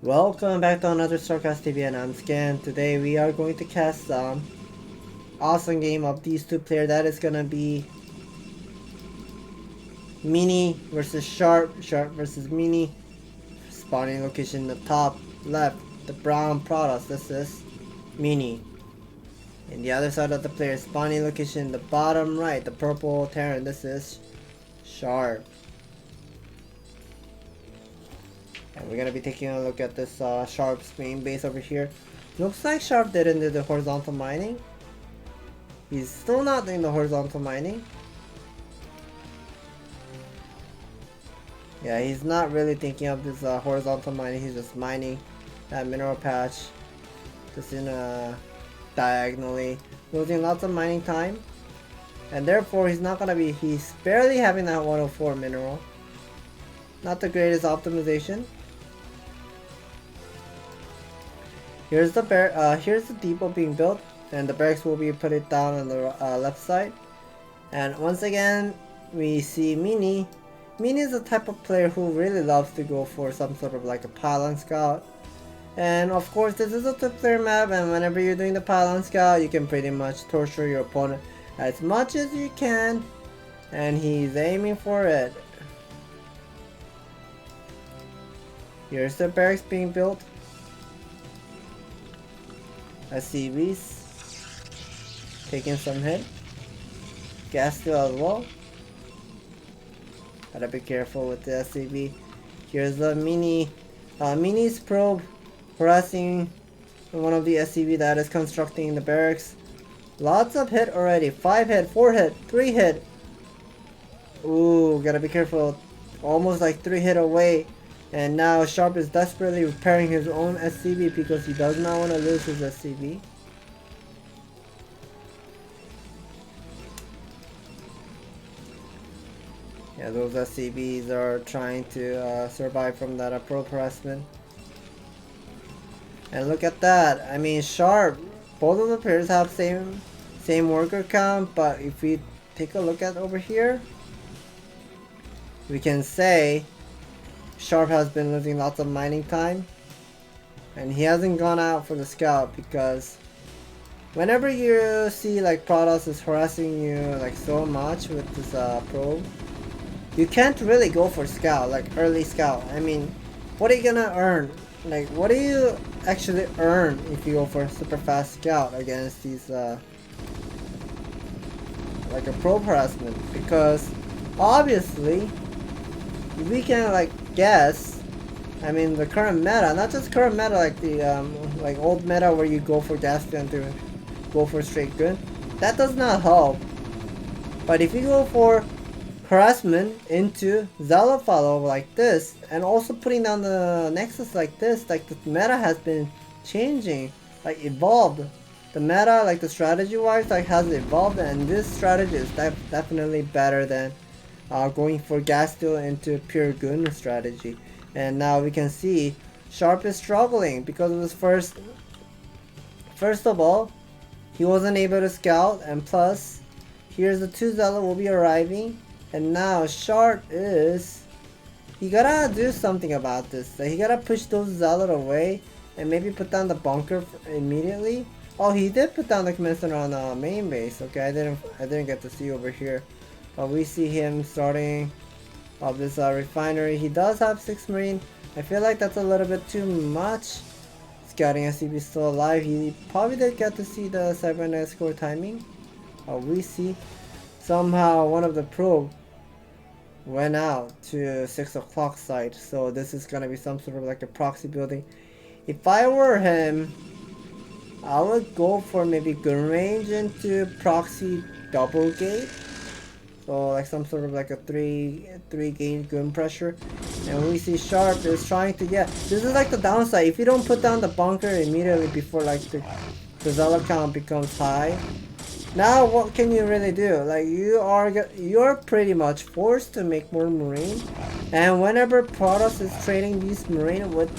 Welcome back to another StarCastTV and I'm Scan. Today we are going to cast some awesome game of these two players. That is gonna be Mini versus Sharp, Sharp versus Mini. Spawning location in the top left, the brown Protoss, this is Mini. And the other side of the player, spawning location in the bottom right, the purple Terran, this is Sharp. And we're gonna be taking a look at this Sharp's main base over here. Looks like Sharp didn't do the horizontal mining. He's still not doing the horizontal mining. Yeah, he's not really thinking of this horizontal mining. He's just mining that mineral patch just in diagonally, losing lots of mining time. And therefore he's barely having that 104 mineral. Not the greatest optimization. Here's the depot being built, and the barracks will be put it down on the left side. And once again, we see Mini. Mini is the type of player who really loves to go for some sort of like a pylon scout. And of course, this is a two-player map, and whenever you're doing the pylon scout, you can pretty much torture your opponent as much as you can. And he's aiming for it. Here's the barracks being built. SCVs taking some hit. Gas steel as well. Gotta be careful with the SCV. Here's the Mini's probe harassing one of the SCV that is constructing the barracks. Lots of hit already. 5 hit, 4 hit, 3 hit. Ooh, gotta be careful. Almost like 3 hit away. And now Sharp is desperately repairing his own SCV because he does not want to lose his SCV. Yeah, those SCVs are trying to survive from that probe harassment. And look at that. I mean, Sharp, both of the players have same worker count, but if we take a look at over here, we can say Sharp has been losing lots of mining time, and he hasn't gone out for the scout because whenever you see like Protoss is harassing you like so much with this probe, you can't really go for scout, like early scout. I mean, what are you gonna earn? Like, what do you actually earn if you go for a super fast scout against these like a probe harassment? Because obviously we can like guess, I mean the current meta, not just current meta, like the like old meta where you go for Gastian to go for straight gun, that does not help. But if you go for harassment into Zealot follow like this, and also putting down the Nexus like this, like the meta has been changing, like evolved. The meta, like the strategy wise, like has evolved, and this strategy is definitely better than going for gas steel into pure gun strategy. And now we can see Sharp is struggling because of his first of all, he wasn't able to scout, and plus here's the 2 Zealot will be arriving, and now Sharp he gotta do something about this. He gotta push those Zealot away and maybe put down the bunker immediately. Oh, he did put down the command center on the main base. Okay, I didn't get to see over here. But we see him starting of this refinery. He does have 6 Marine. I feel like that's a little bit too much. Scouting SCV still alive. He probably did get to see the cybernetic score timing. We see somehow one of the probe went out to 6 o'clock site. So this is gonna be some sort of like a proxy building. If I were him, I would go for maybe gun range into proxy double gate. So like some sort of like a 3 gauge gun pressure. And we see Sharp is trying to get, this is like the downside. If you don't put down the bunker immediately before like the Zealot count becomes high, now what can you really do? Like you're pretty much forced to make more Marine. And whenever Protoss is trading these Marine with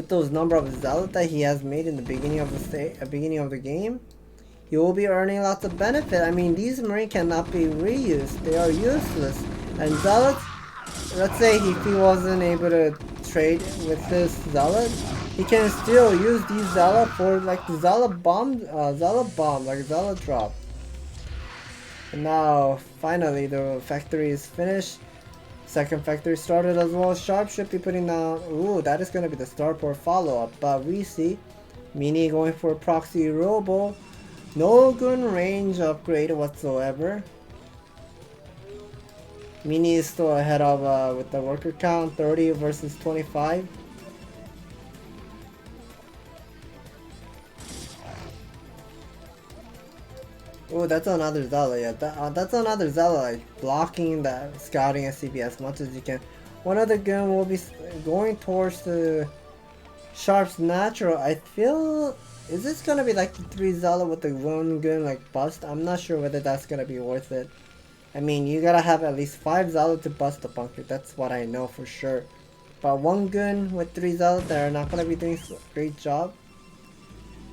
those number of Zealot that he has made in the beginning of the game, you will be earning lots of benefit. I mean, these Marine cannot be reused. They are useless. And Zealots, let's say if he wasn't able to trade with this Zealot, he can still use these Zealot for like the Zealot bomb, like Zealot drop. And now, finally, the factory is finished. Second factory started as well. Sharp should be putting down. Ooh, that is going to be the starport follow-up. But we see Mini going for Proxy Robo. No gun range upgrade whatsoever. Mini is still ahead of with the worker count, 30 versus 25. Oh, that's another Zealot, yeah. That's another Zealot, like, blocking the scouting SCP as much as you can. One of the gun will be going towards the Sharp's natural. I feel... Is this gonna be like the 3 Zealot with the 1 gun, like, bust? I'm not sure whether that's gonna be worth it. I mean, you gotta have at least 5 Zealot to bust the bunker. That's what I know for sure. But 1 gun with 3 Zealot, they're not gonna be doing a great job.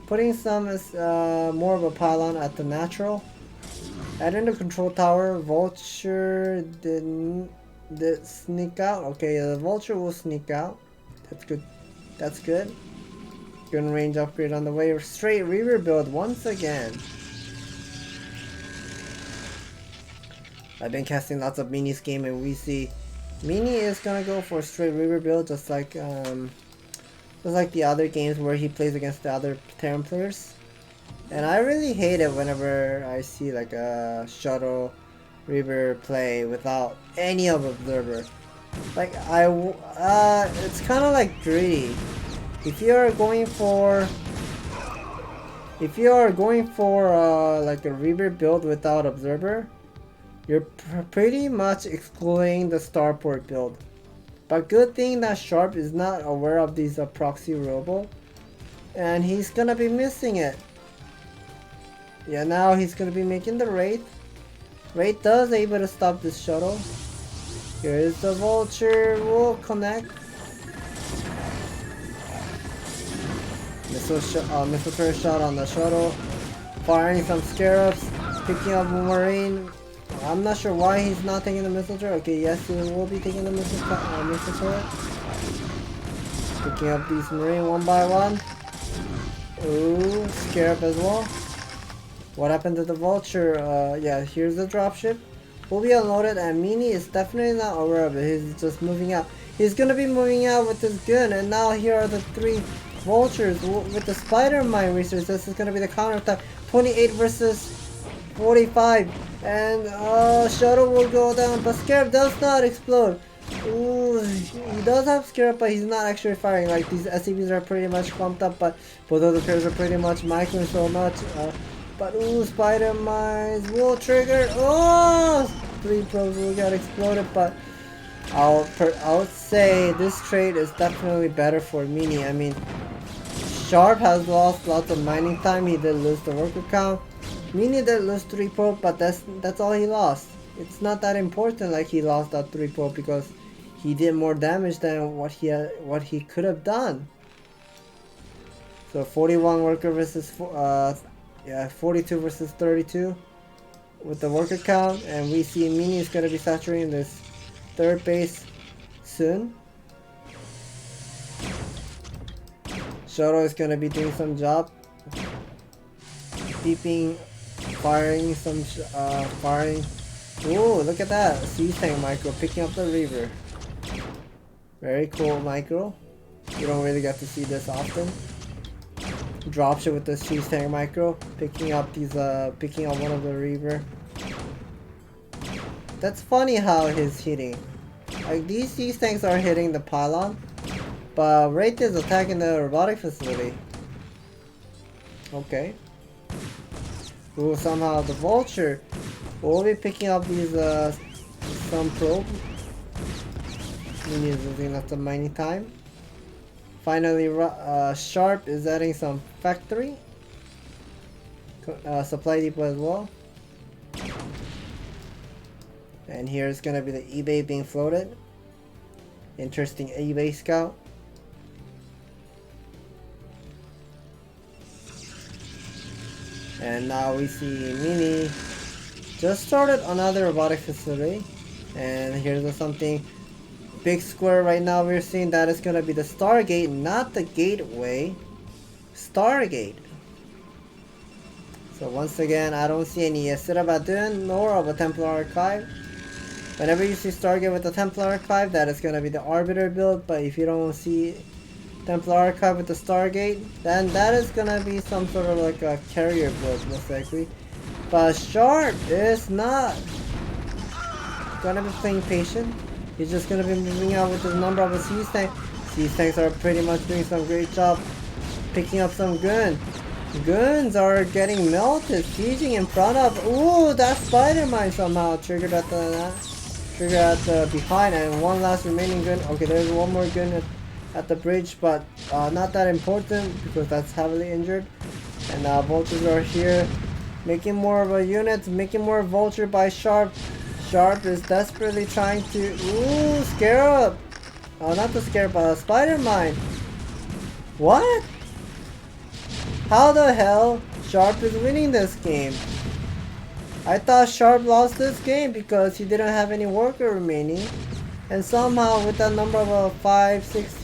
Putting some more of a pylon at the natural. Adding the control tower. Vulture did sneak out. Okay, the Vulture will sneak out. That's good. That's good. Gun range upgrade on the way. Straight Reaver build once again. I've been casting lots of Minis game and we see Mini is gonna go for a straight Reaver build just like the other games where he plays against the other Terran players. And I really hate it whenever I see like a Shuttle Reaver play without any of Observer. Like it's kind of like greedy. If you are going for like a Reaver build without Observer, you're pretty much excluding the starport build. But good thing that Sharp is not aware of these proxy robo, and he's gonna be missing it. Yeah, now he's gonna be making the Wraith. Wraith does able to stop this shuttle. Here is the Vulture, will connect. Missile turret shot on the shuttle. Firing some Scarabs, picking up Marine. I'm not sure why he's not taking the missile turret. Okay, yes, he will be taking the missile turret. Picking up these Marine one by one. Ooh, Scarab as well. What happened to the Vulture? Yeah, here's the dropship. Will be unloaded, and Mini is definitely not aware of it. He's just moving out. He's gonna be moving out with his gun, and now here are the 3 Vultures with the Spider Mine research. This is gonna be the counter attack. 28 versus 45. And Shuttle will go down, but Scarab does not explode. Ooh, he does have Scarab, but he's not actually firing. Like, these SCVs are pretty much pumped up, but both of the pairs are pretty much microing so much. But ooh, Spider Mines will trigger. Oh, 3 probes will get exploded, but I would say this trade is definitely better for Mini. I mean, Sharp has lost lots of mining time. He did lose the worker count. Mini did lose 3 probe, but that's all he lost. It's not that important like he lost that 3 probe because he did more damage than what he could have done. So 41 worker versus 42 versus 32 with the worker count, and we see Mini is gonna be saturating this 3rd base soon. Shuttle is gonna be doing some job, beeping. Firing some, firing. Ooh, look at that. Siege tank micro picking up the Reaver. Very cool micro. You don't really get to see this often. Dropship with the siege tank micro. Picking up one of the Reaver. That's funny how he's hitting. Like, these siege tanks are hitting the pylon, but Wraith is attacking the robotic facility. Okay. Ooh, somehow the Vulture will be picking up these some probe. Mini is losing lots of mining time. Finally, Sharp is adding some factory. Supply depot as well. And here's gonna be the eBay being floated. Interesting eBay scout. And now we see Mini just started another robotic facility, and here's something big square right now we're seeing, that is gonna be the Stargate, not the gateway. Stargate. So once again, I don't see any Sirabadun nor of a Templar Archive. Whenever you see Stargate with the Templar Archive, that is gonna be the Arbiter build, but if you don't see Templar Archive with the Stargate, then that is gonna be some sort of like a carrier build, most likely. But Sharp is not gonna be playing patient. He's just gonna be moving out with the number of a siege tank. Siege tanks are pretty much doing some great job picking up some gun. Guns are getting melted, sieging in front of. Ooh, that spider mine somehow triggered at the behind, and one last remaining gun. Okay, there's one more gun at the bridge, but not that important because that's heavily injured. And vultures are here, making more of a unit, making more vulture by Sharp. Sharp is desperately trying to Scarab. Oh, not the Scarab, but a spider mine. What? How the hell Sharp is winning this game? I thought Sharp lost this game because he didn't have any worker remaining, and somehow with that number of 5, 6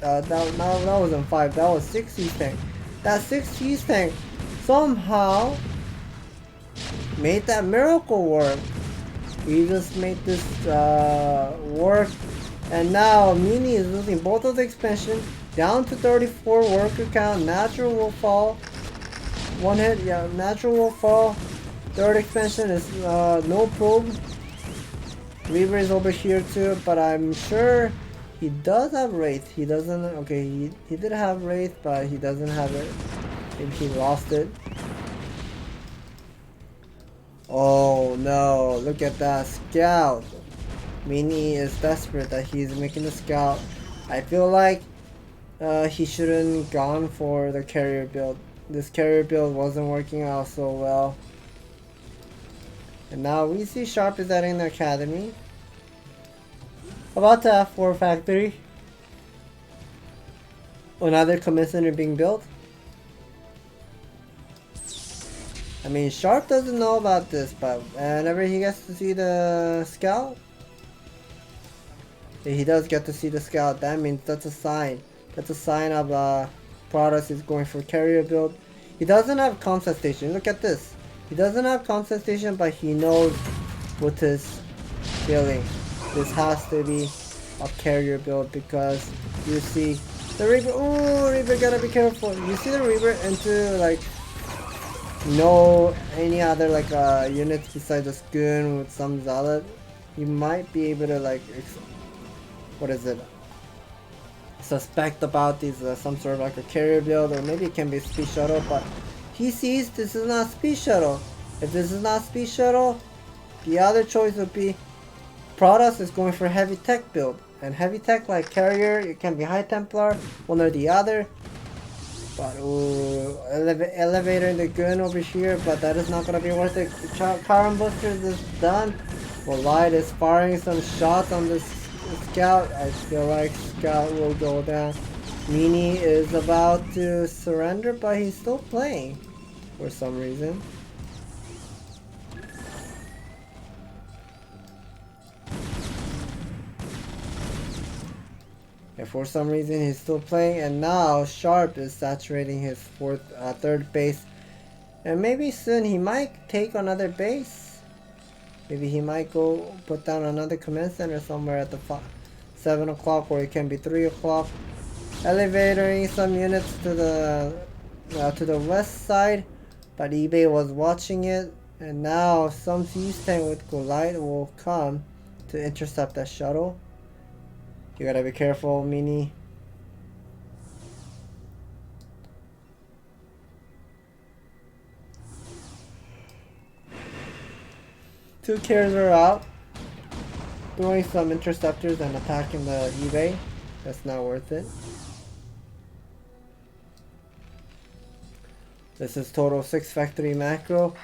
that wasn't 5, that was 6 siege tank. That 6 siege tank somehow made that miracle work. He just made this work, and now Mini is losing both of the expansion. Down to 34 worker count. Natural will fall. One hit, yeah, natural will fall. Third expansion is no probe. Reaver is over here too, but I'm sure he does have Wraith. He doesn't, okay, he did have Wraith, but he doesn't have it. Maybe he lost it. Oh no, look at that scout. Mini is desperate that he's making the scout. I feel like he shouldn't gone for the carrier build. This carrier build wasn't working out so well. And now we see Sharp is adding the academy. About to have 4 factory. Another command center being built. I mean, Sharp doesn't know about this, but whenever he gets to see the scout, he does get to see the scout. That means that's a sign. That's a sign of Protoss is going for carrier build. He doesn't have comsat station. Look at this. He doesn't have comsat station, but he knows with his feeling this has to be a carrier build because you see the Reaper. Ooh, Reaper gotta be careful. You see the Reaper into like no any other like units besides the Goon with some Zealot. You might be able to like what is it? Suspect about these some sort of like a carrier build, or maybe it can be speed shuttle, but he sees this is not speed shuttle. If this is not speed shuttle, the other choice would be Protoss is going for heavy tech build, and heavy tech like carrier, it can be high Templar, one or the other. But ooh, elevator in the gun over here, but that is not gonna be worth it. Current boosters is done. Well, Light is firing some shots on this scout. I feel like scout will go down. Mini is about to surrender, but he's still playing for some reason. And for some reason he's still playing, and now Sharp is saturating his third base, and maybe soon he might take another base. Maybe he might go put down another command center somewhere at the 7 o'clock, or it can be 3 o'clock. Elevatoring some units to the west side, but eBay was watching it, and now some siege tank with Goliath will come to intercept that shuttle. You gotta be careful, Mini. Two carriers are out, throwing some interceptors and attacking the eBay. That's not worth it. This is total 6 factory macro.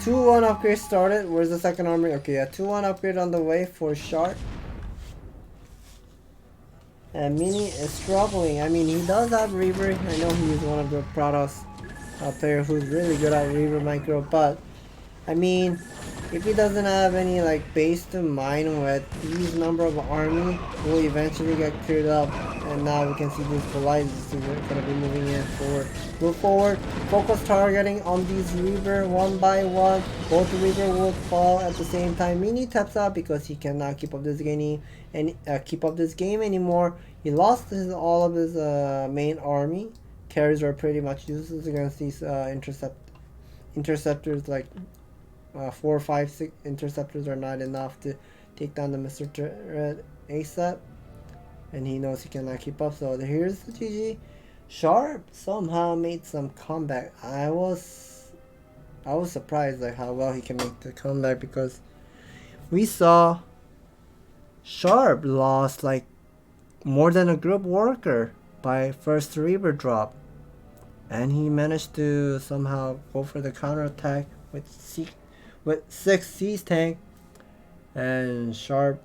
2-1 upgrade started. Where's the second army? Okay, yeah, 2-1 upgrade on the way for Sharp. And Mini is struggling. I mean, he does have Reaver. I know he's one of the Protoss player who's really good at Reaver micro, but I mean, if he doesn't have any like base to mine with, these number of army will eventually get cleared up. And now we can see these polites are gonna be moving in forward. Move forward, focus targeting on these Reaver one by one. Both Reaver will fall at the same time. Mini taps out because he cannot keep up this game anymore. He lost all of his main army. Carriers are pretty much useless against these interceptors. Like 4, 5, 6 interceptors are not enough to take down the Mr. Red ASAP. And he knows he cannot keep up. So here's the GG. Sharp somehow made some comeback. I was surprised like how well he can make the comeback, because we saw Sharp lost like more than a group worker by first Reaver drop, and he managed to somehow go for the counterattack with 6 siege tank, and Sharp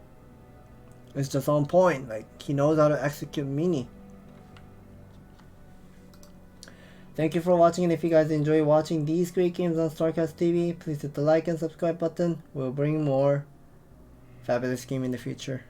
is just on point. Like, he knows how to execute mini. Thank you for watching, and if you guys enjoy watching these great games on StarCast TV, please hit the like and subscribe button. We'll bring more fabulous game in the future.